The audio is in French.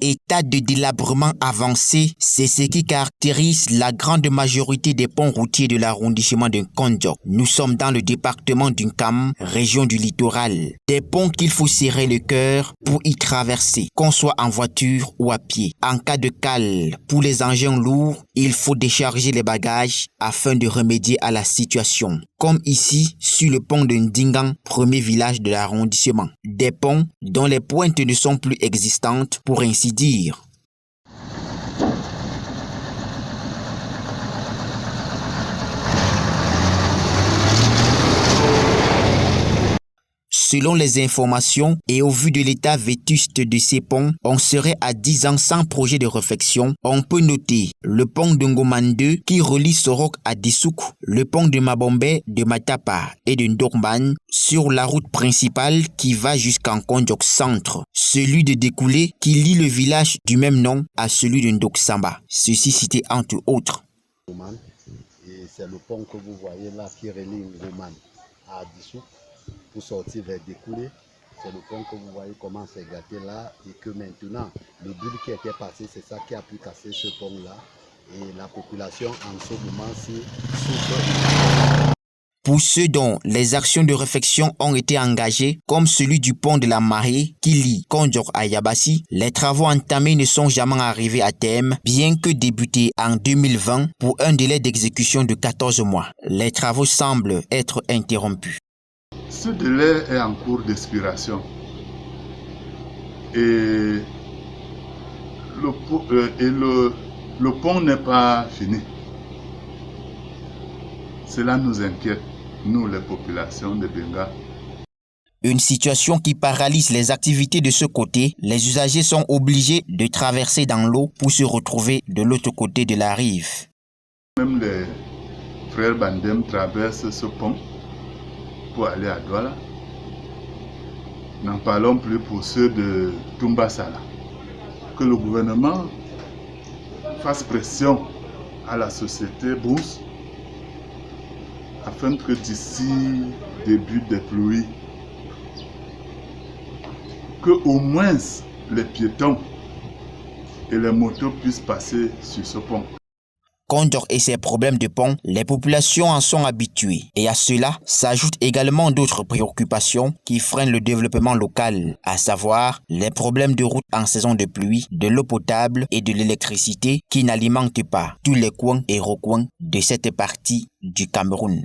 État de délabrement avancé, c'est ce qui caractérise la grande majorité des ponts routiers de l'arrondissement de Kondiok. Nous sommes dans le département d'Unkam, région du littoral. Des ponts qu'il faut serrer le cœur pour y traverser, qu'on soit en voiture ou à pied. En cas de cale, pour les engins lourds, il faut décharger les bagages afin de remédier à la situation. Comme ici, sur le pont de Ndingan, premier village de l'arrondissement. Des ponts dont les pointes ne sont plus existantes, pour ainsi dire. Selon les informations et au vu de l'état vétuste de ces ponts, on serait à 10 ans sans projet de réfection. On peut noter le pont de Ngoman 2 qui relie Sorok à Dissouk, le pont de Mabombe, de Matapa et de Ndorman sur la route principale qui va jusqu'en Kondiok Centre, celui de Découlé qui lie le village du même nom à celui de Ndoksamba, ceci cité entre autres. Et c'est le pont que vous voyez là qui relie Ngoman à Dissouk pour sortir vers Découlé. C'est le pont que vous voyez comment c'est gâté là et que maintenant le bulle qui était passé, c'est ça qui a pu casser ce pont là et la population en ce moment-ci souffre. Pour ceux dont les actions de réfection ont été engagées, comme celui du pont de la Marée qui lie Kondiok à Yabassi, les travaux entamés ne sont jamais arrivés à terme, bien que débutés en 2020 pour un délai d'exécution de 14 mois. Les travaux semblent être interrompus. Ce délai est en cours d'expiration et le pont n'est pas fini. Cela nous inquiète, nous les populations de Benga. Une situation qui paralyse les activités de ce côté. Les usagers sont obligés de traverser dans l'eau pour se retrouver de l'autre côté de la rive. Même les frères Bandem traversent ce pont pour aller à Douala. N'en parlons plus pour ceux de Tumbasala. Que le gouvernement fasse pression à la société Brousse afin que d'ici début des pluies, que au moins les piétons et les motos puissent passer sur ce pont. Kondiok et ses problèmes de pont, les populations en sont habituées. Et à cela s'ajoutent également d'autres préoccupations qui freinent le développement local, à savoir les problèmes de route en saison de pluie, de l'eau potable et de l'électricité qui n'alimentent pas tous les coins et recoins de cette partie du Cameroun.